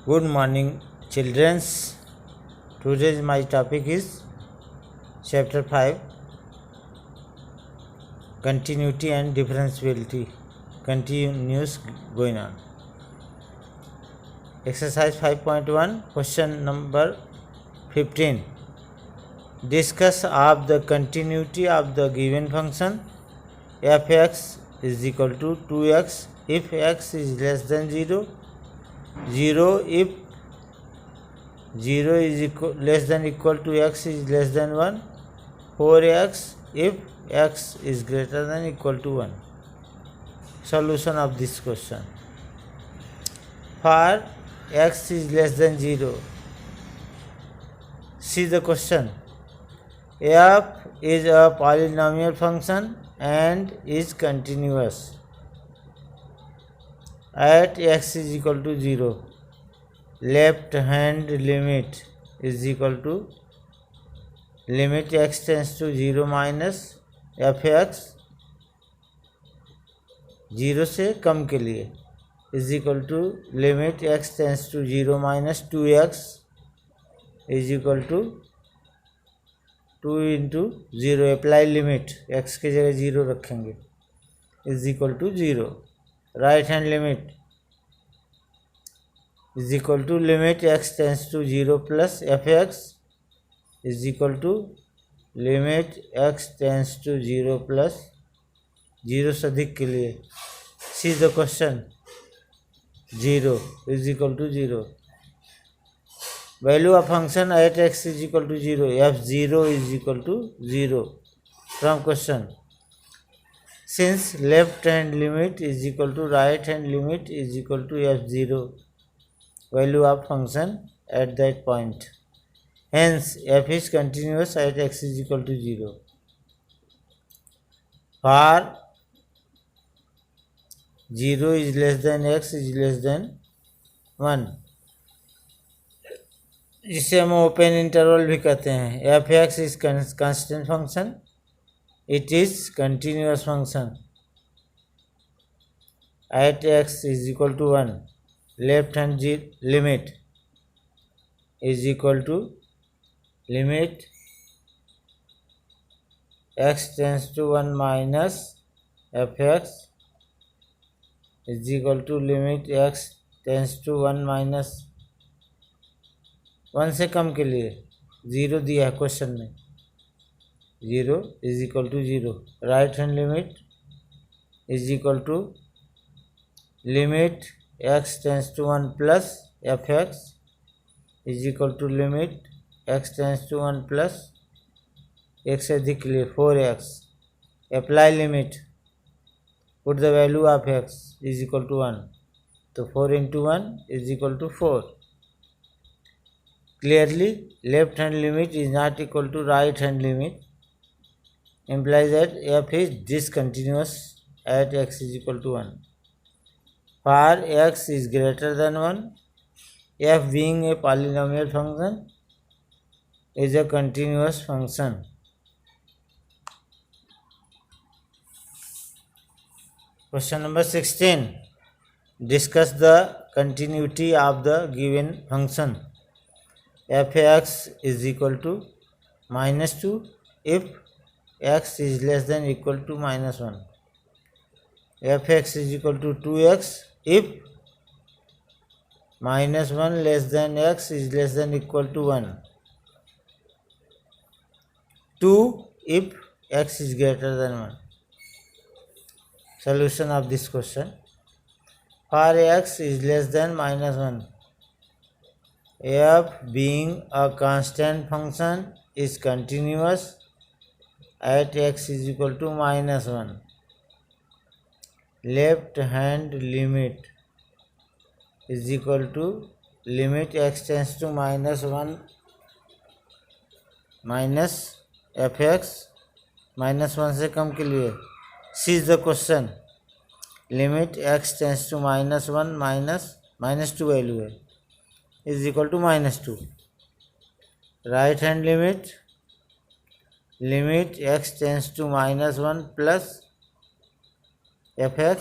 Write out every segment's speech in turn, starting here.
Good morning, childrens. Today's my topic is chapter 5, continuity and differentiability. Continuous going on. Exercise 5.1, question number 15. Discuss of the continuity of the given function f(x) is equal to 2x if x is less than 0, 0 if 0 is less than equal to x is less than 1, 4x if x is greater than equal to 1. Solution of this question. For x is less than 0, see the question. F is a polynomial function and is continuous at x is equal to 0. Left hand limit is equal to limit x tends to 0 minus f(x) 0 से कम के लिए is equal to limit x tends to 0 minus 2x is equal to 2 into 0. Apply limit x के जगह 0 रखेंगे is equal to 0. Right hand limit is equal to limit x tends to 0 plus f(x) is equal to limit x tends to 0 plus 0 से अधिक के लिए see the question. 0 is equal to 0. Value of function at x is equal to 0. f(0) is equal to 0. From question. Since left hand limit is equal to right hand limit is equal to f(0), value of function at that point. Hence, f is continuous at x is equal to 0. For 0 is less than x is less than 1, जिसे हम open interval भी कहते हैं. f(x) is constant function. It is continuous function at x is equal to 1. Left hand limit is equal to limit x tends to 1 minus f(x) is equal to limit x tends to 1 minus 1 से कम के लिए 0 दिया है question में. 0 is equal to 0. Right hand limit is equal to limit x tends to 1 plus f(x) is equal to limit x tends to 1 plus x से अधिक के लिए 4x. Apply limit, put the value of x is equal to 1. तो 4 into 1 is equal to 4. Clearly, left hand limit is not equal to right hand limit, implies that f is discontinuous at x is equal to 1. For x is greater than 1, f being a polynomial function is a continuous function. Question number 16. Discuss the continuity of the given function f(x) is equal to minus 2 if x is less than equal to minus 1. f(x) is equal to 2x if minus 1 less than x is less than equal to 1. 2 if x is greater than 1. Solution of this question. For x is less than minus 1, f being a constant function is continuous at x is equal to minus 1. Left hand limit is equal to limit x tends to minus 1 minus f(x) minus 1 से कम के लिए. See the question. Limit x tends to minus 1 minus 2 value है is equal to minus 2. Right hand limit x tends to minus 1 plus f(x)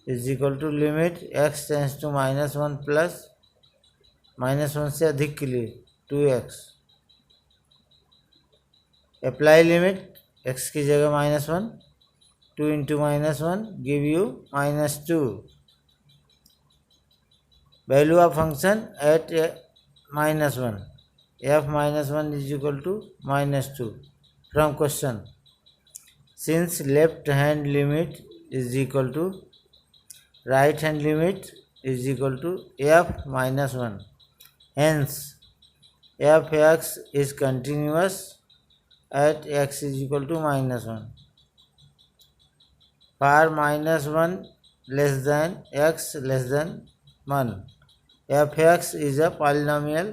is equal to limit x tends to minus 1 plus -1 से अधिक के लिए 2x। Apply limit x की जगह -1, 2 into -1 give you -2। Value of function at -1, f -1 is equal to -2 from question. Since left hand limit is equal to right hand limit is equal to f minus 1, hence fx is continuous at x is equal to -1 for -1 less than x less than 1. fx is a polynomial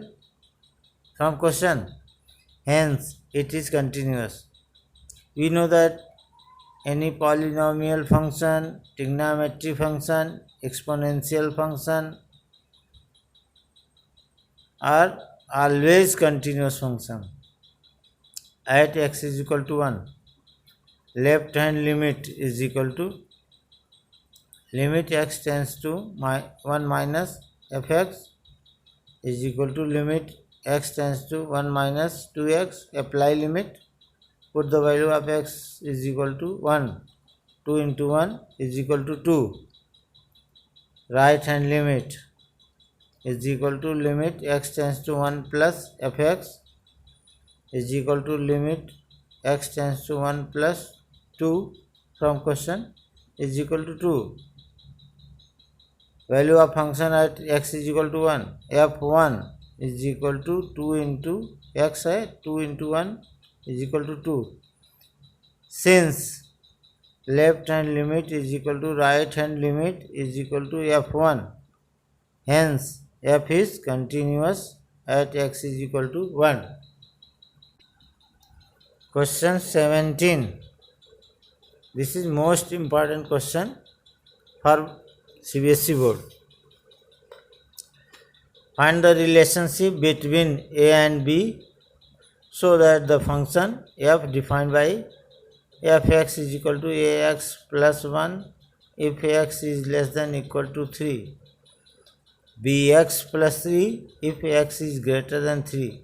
from question, hence it is continuous. We know that any polynomial function, trigonometry function, exponential function are always continuous function at x is equal to 1. Left hand limit is equal to limit x tends to 1 minus fx is equal to limit x tends to 1 minus 2x. Apply limit. Put the value of x is equal to 1. 2 into 1 is equal to 2. Right hand limit is equal to limit x tends to 1 plus fx is equal to limit x tends to 1 plus 2 from question is equal to 2. Value of function at x is equal to 1. f1 is equal to 2 into x है, 2 into 1 is equal to 2. Since left hand limit is equal to right hand limit is equal to f1, hence f is continuous at x is equal to 1. Question 17. This is most important question for CBSE board. Find the relationship between a and b so that the function f defined by fx is equal to ax plus 1 if x is less than equal to 3, bx plus 3 if x is greater than 3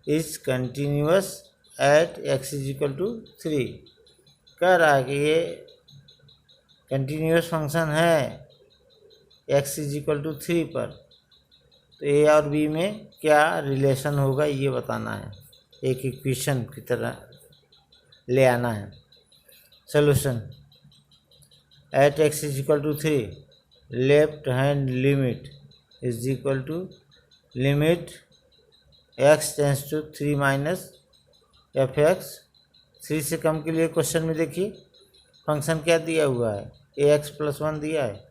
is continuous at x is equal to 3. कह रहा है कि ये continuous function है x is equal to 3 पर, तो ए और B में क्या रिलेशन होगा ये बताना है, एक इक्वेशन की तरह ले आना है. Solution at x is equal to 3, left hand limit is equal to limit x tends to 3 minus f x. 3 से कम के लिए क्वेश्चन में देखिए फंक्शन क्या दिया हुआ है, ए एक्स प्लस 1 दिया है.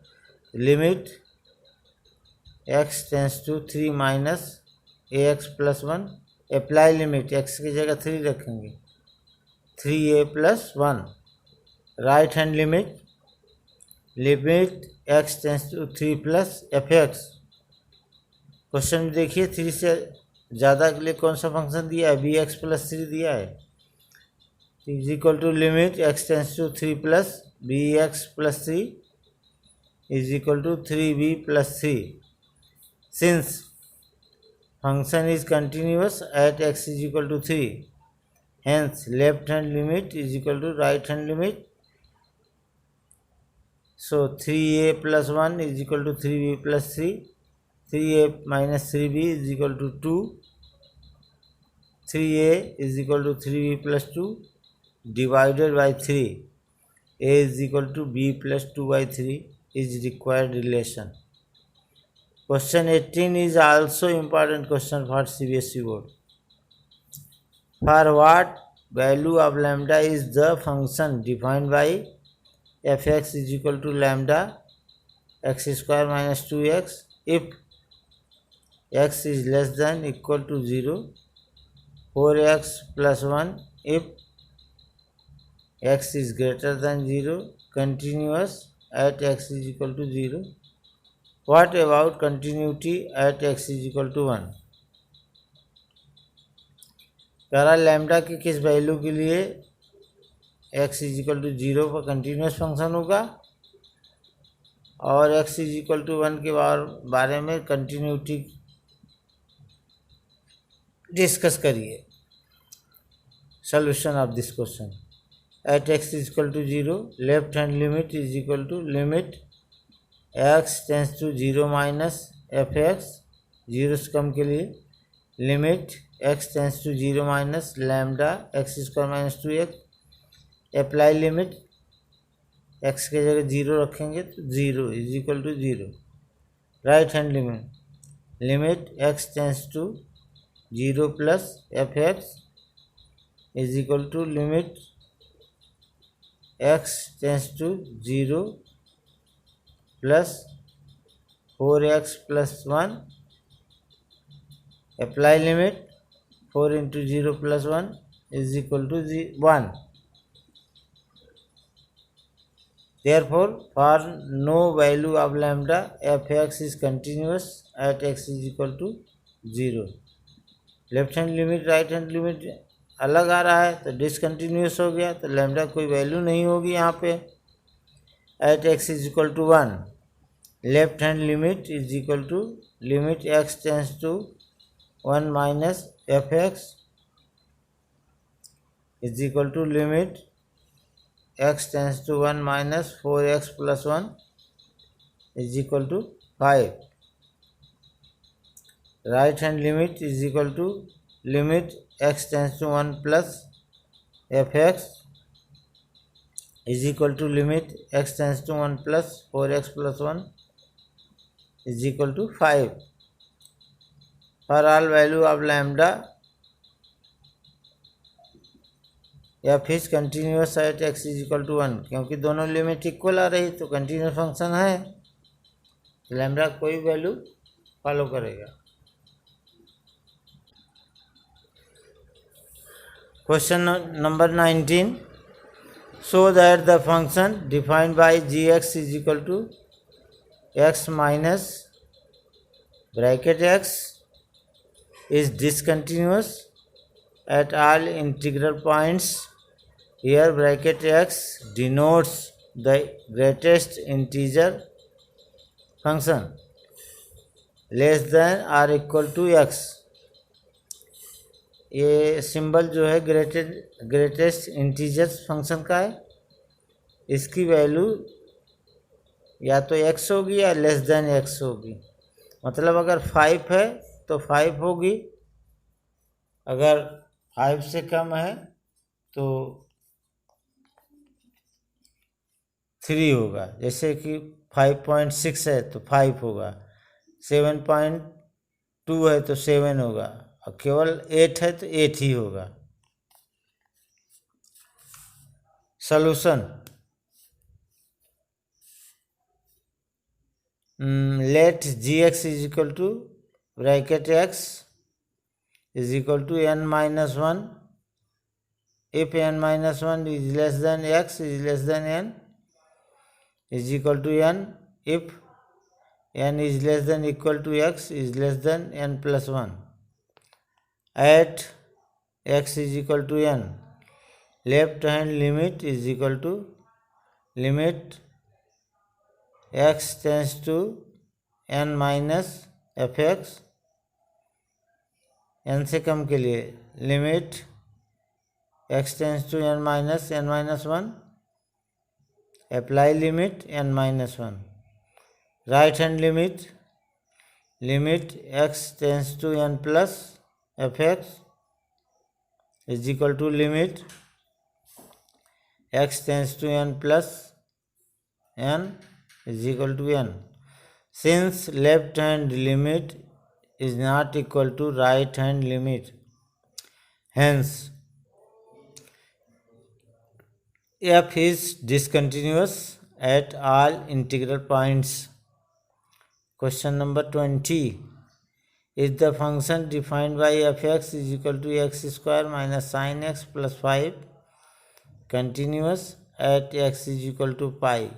Limit x tends to 3 minus a x plus 1. Apply limit x की जगह 3 रखेंगे, 3a plus 1. Right hand limit limit x tends to 3 plus f x. Question में देखिए 3 से ज़्यादा के लिए कौन सा फंक्शन दिया है, बी एक्स प्लस 3 दिया है. Is equal to limit x tends to 3 plus b x plus 3 is equal to 3b plus 3. Since function is continuous at x is equal to 3, hence left hand limit is equal to right hand limit. So 3a plus 1 is equal to 3b plus 3. 3a minus 3b is equal to 2. 3a is equal to 3b plus 2 divided by 3. a is equal to b plus 2 by 3 is required relation. Question 18 is also important question for CBSE board. For what value of lambda is the function defined by fx is equal to lambda x square minus 2x if x is less than equal to 0, 4x plus 1 if x is greater than 0, continuous at x is equal to 0. What about continuity at x is equal to 1? कह रहा lambda की किस value के लिए x is equal to 0 पर continuous function होगा और x is equal to 1 के बारे में कंटिन्यूटी डिस्कस करिए solution of this question. At x is equal to 0, left hand limit is equal to limit x tends to 0 minus fx, 0 से कम के लिए limit x tends to 0 minus lambda x square minus 2x, apply limit x के जगह 0 रखेंगे तो 0 is equal to 0. Right hand limit x tends to 0 plus fx is equal to limit x tends to 0 plus 4x plus 1, apply limit 4 into 0 plus 1 is equal to 1. Therefore, for no value of lambda, fx is continuous at x is equal to 0. Left hand limit right hand limit अलग आ रहा है तो discontinuous हो गया, तो lambda कोई value नहीं होगी यहाँ पे. At x is equal to 1, left hand limit is equal to limit x tends to 1 minus f x is equal to limit x tends to 1 minus 4x plus 1 is equal to 5. Right hand limit is equal to limit x tends to 1 plus fx is equal to limit x tends to 1 plus 4x plus 1 is equal to 5. For all value of lambda, f is continuous at x is equal to 1. क्योंकि दोनों limit equal आ रही तो continuous function है, lambda कोई value follow करेगा. Question number 19. Show that the function defined by gx is equal to x minus bracket x is discontinuous at all integral points. Here bracket x denotes the greatest integer function less than or equal to x. ये symbol जो है greatest integers function का है, इसकी value या तो x होगी या लेस देन x होगी. मतलब अगर 5 है तो 5 होगी, अगर 5 से कम है तो 3 होगा. जैसे कि 5.6 है तो 5 होगा, 7.2 है तो 7 होगा, और केवल 8 है तो 8 ही होगा. Solution. Let gx is equal to bracket x is equal to n minus 1 if n minus 1 is less than x is less than n is equal to n if n is less than equal to x is less than n plus 1. At x is equal to n, left hand limit is equal to limit x tends to n minus fx, n से कम के लिए limit x tends to n minus 1, apply limit n minus 1. Right hand limit x tends to n plus fx is equal to limit x tends to n plus n is equal to n. Since left hand limit is not equal to right hand limit, hence f is discontinuous at all integral points. Question number 20. Is the function defined by fx is equal to x square minus sin x plus 5 continuous at x is equal to pi?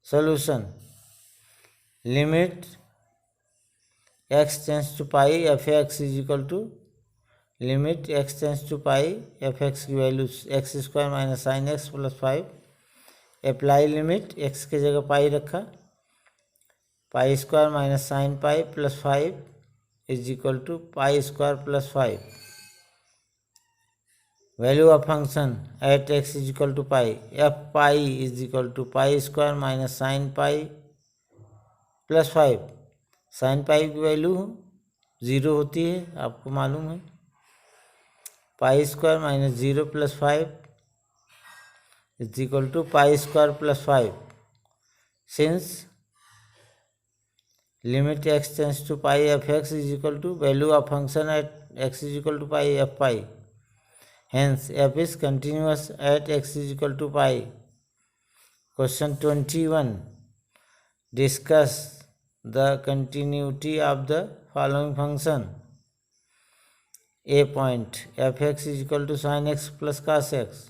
Solution. Limit x tends to pi fx is equal to limit x tends to pi fx की value x square minus sine x plus 5. Apply limit x की जगह pi रखा, pi square minus sine pi plus 5 is equal to pi square plus 5. Value of function at x is equal to pi. F pi is equal to pi square minus sin pi plus 5. Sine pi की value 0 होती है, आपको मालूम है. Pi square minus 0 plus 5 is equal to pi square plus 5. Since limit x tends to pi f x is equal to value of function at x is equal to pi f pi. Hence f is continuous at x is equal to pi. Question 21. Discuss the continuity of the following function. A point fx is equal to sin x plus cos x.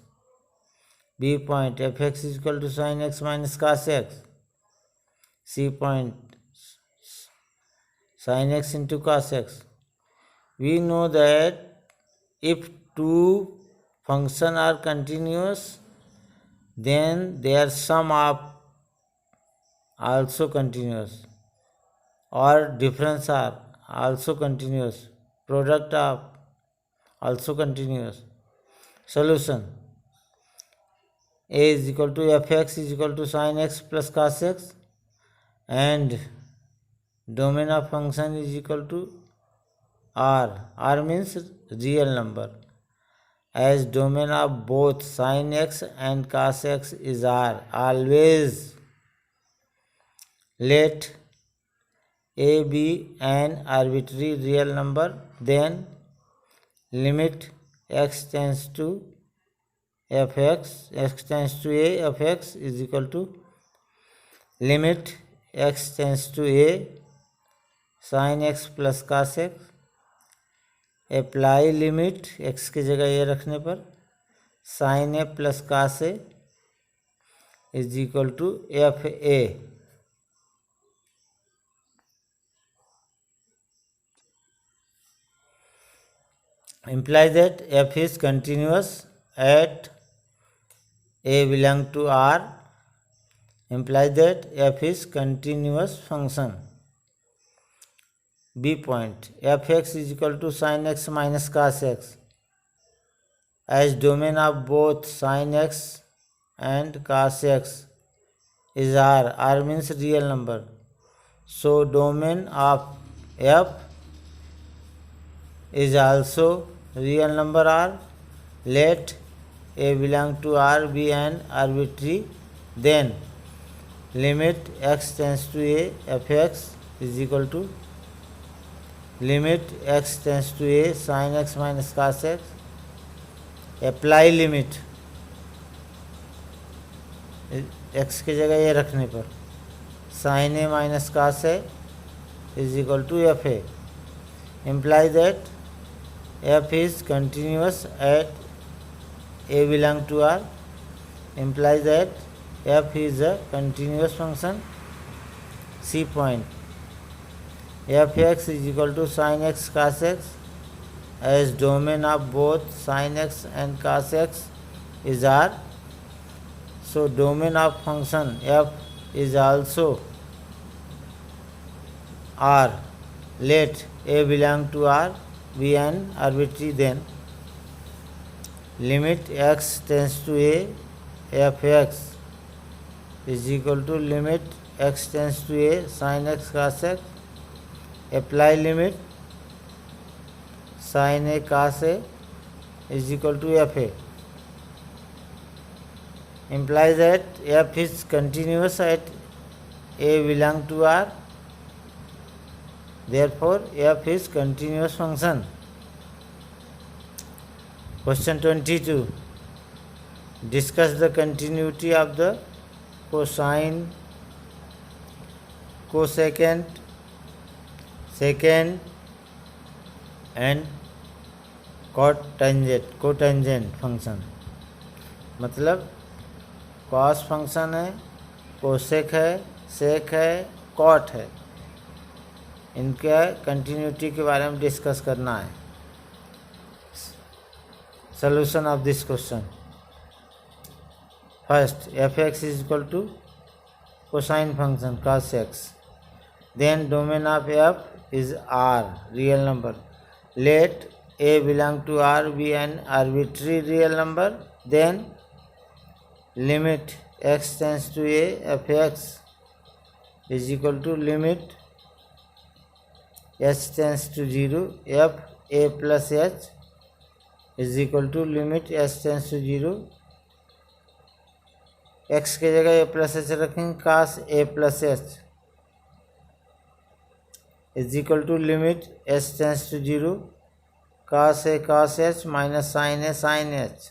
B point fx is equal to sin x minus cos x. C point sin x into cos x. We know that if two functions are continuous, then their sum of also continuous, or difference are also continuous, product of also continuous. Solution: A is equal to fx is equal to sin x plus cos x, and domain of function is equal to r. R means real number, as domain of both sin x and cos x is r. Always let a be an arbitrary real number, then limit x tends to fx, x tends to a fx is equal to limit x tends to a sin x plus cos x. Apply limit x की जगह ये रखने पर sin a plus cos a is equal to f a. Imply that f is continuous at a belong to R. Imply that f is continuous function. B point fx is equal to sin x minus cos x, as domain of both sin x and cos x is R. R means real number. So domain of f is also real number R. Let a belong to R be an arbitrary, then limit x tends to a fx is equal to limit x tends to a sin x minus cos x. Apply limit x की जगह ये रखने पर sin a minus cos a is equal to f a. Imply that f is continuous at a belong to R. Imply that f is a continuous function. C point fx is equal to sin x cos x, as domain of both sin x and cos x is R. So domain of function f is also R. Let a belong to R be an arbitrary, then limit x tends to a fx is equal to limit x tends to a sin x cos x. Apply limit sin a cos a is equal to f a. Implies that f is continuous at a belong to R. Therefore f is continuous function. Question 22. Discuss the continuity of the cosine, cosecant, secant and cotangent function. मतलब cos function है, cosec है, सेक है, cot है, इनके continuity के बारे में discuss करना है. Solution of this question. First, fx is equal to cosine function cos x. then domain of f is R, real number. Let a belong to R be an arbitrary real number, then limit x tends to a fx is equal to limit h tends to 0 f a plus h is equal to limit h tends to 0 x की जगह a plus h रखेंगे cos a plus h is equal to limit h tends to 0 cos a cos h minus sin a sin h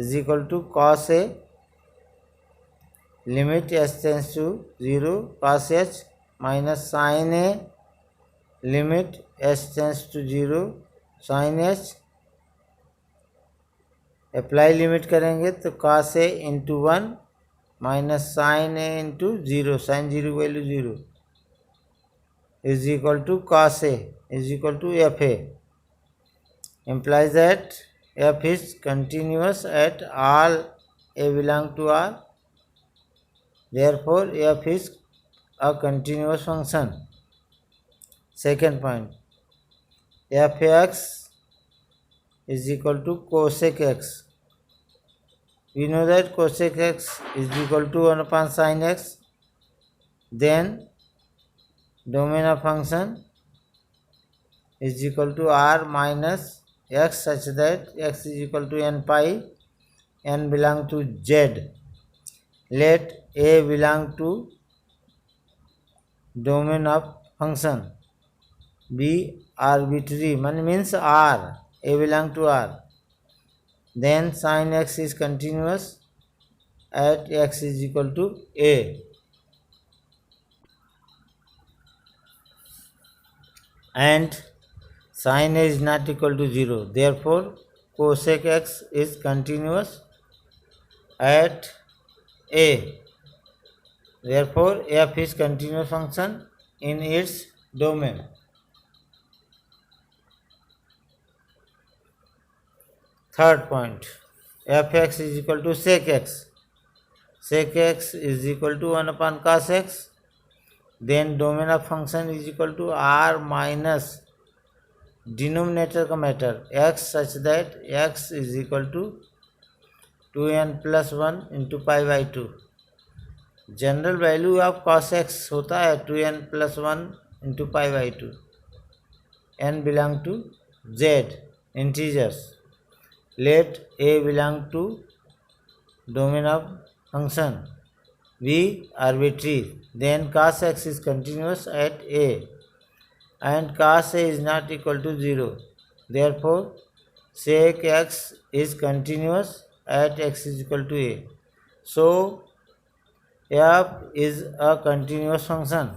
is equal to cos a limit h tends to 0 cos h minus sin a limit h tends to 0 sin h apply limit करेंगे तो cos a into 1 minus sine a into 0 sine 0 value 0 is equal to cos a is equal to f a implies that f is continuous at all a belong to R. Therefore, f is a continuous function. Second point, fx is equal to cosec x. We know that cosec x is equal to 1 upon sin x. Then domain of function is equal to R minus x such that x is equal to n pi, n belong to z. Let a belong to domain of function be arbitrary, means R, a belong to R. Then sin x is continuous at x is equal to a. And sin a is not equal to 0. Therefore, cosec x is continuous at a. Therefore, f is continuous function in its domain. Third point, fx is equal to sec x. Sec x is equal to 1 upon cos x. Then domain of function is equal to R minus denominator का matter x such that x is equal to 2n plus 1 into pi by 2. General value of cos x होता है 2n plus 1 into pi by 2. n belong to z integers. Let a belong to domain of function be arbitrary. Then cos x is continuous at a and cos a is not equal to 0. Therefore, sec x is continuous at x is equal to a. So, f is a continuous function.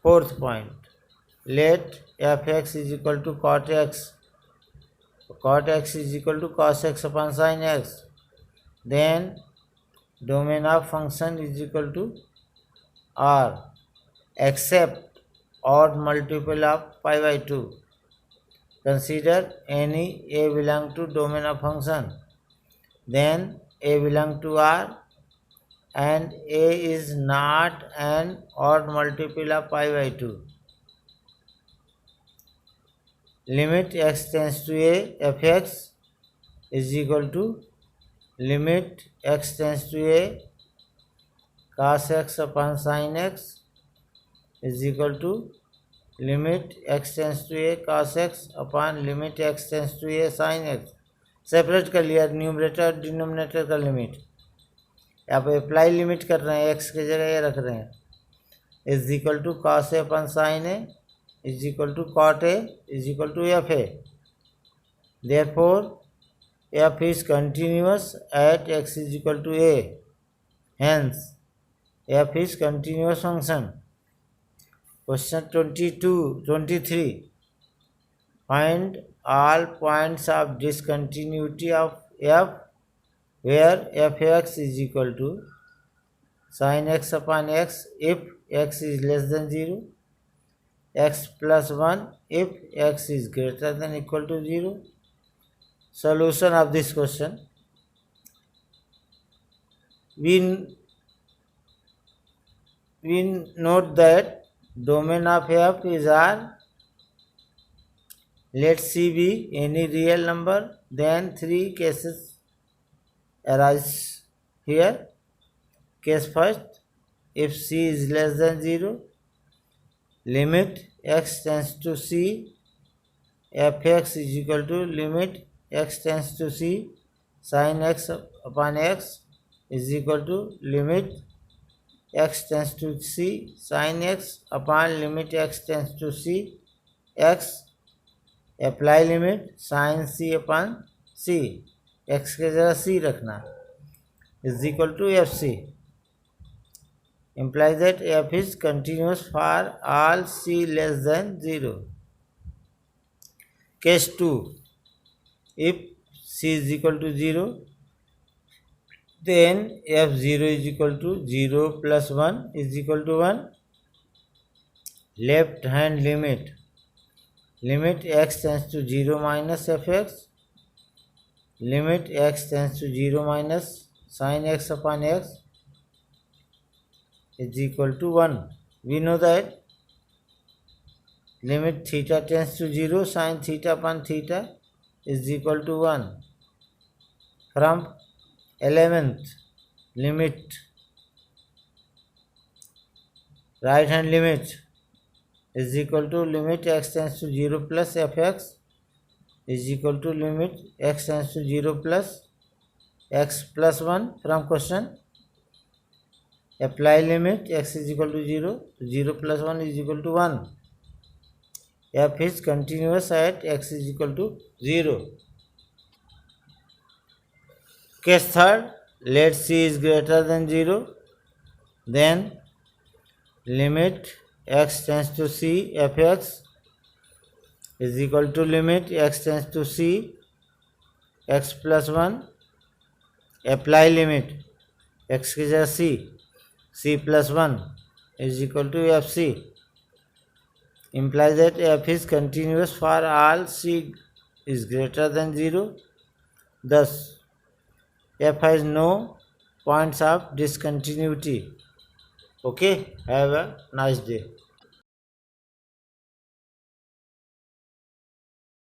Fourth point, let fx is equal to cot x. Cot x is equal to cos x upon sin x. Then domain of function is equal to R except odd multiple of pi by 2. Consider any a belong to domain of function. Then a belong to R and a is not an odd multiple of pi by 2. Limit x tends to a fx is equal to limit x tends to a cos x upon sin x is equal to limit x tends to a cos x upon limit x tends to a sin x. Separate कर लिया numerator और denominator का limit. आप apply limit कर रहे हैं x की जगह ये रख रहे हैं is equal to cos a अपन sin a is equal to cot a is equal to f a. Therefore, f is continuous at x is equal to a. Hence, f is continuous function. Question 23. Find all points of discontinuity of f where fx is equal to sin x upon x if x is less than 0, x plus 1 if x is greater than equal to 0. Solution of this question. We we note that domain of f is R. Let C be any real number. Then three cases arise here. Case first, if C is less than 0, limit x tends to C, fx is equal to limit x tends to C sin x upon x is equal to limit x tends to C sin x upon limit x tends to C x. Apply limit sin C upon C, x के जगह C रखना, is equal to fc. Implies that f is continuous for all C less than 0. Case 2, if C is equal to 0, then f0 is equal to 0 plus 1 is equal to 1. Left hand limit x tends to 0 minus fx, limit x tends to 0 minus sin x upon x is equal to 1. We know that limit theta tends to 0 sin theta upon theta is equal to 1. From 11th, limit right hand limit is equal to limit x tends to 0 plus fx is equal to limit x tends to 0 plus x plus 1 from question. Apply limit x is equal to 0, 0 plus 1 is equal to 1. F is continuous at x is equal to 0. Case third, let C is greater than 0, then limit x tends to C fx is equal to limit x tends to C x plus 1. Apply limit x की जगह C plus 1 is equal to fc. Implies that f is continuous for all C is greater than 0. Thus, f has no points of discontinuity. Okay, have a nice day.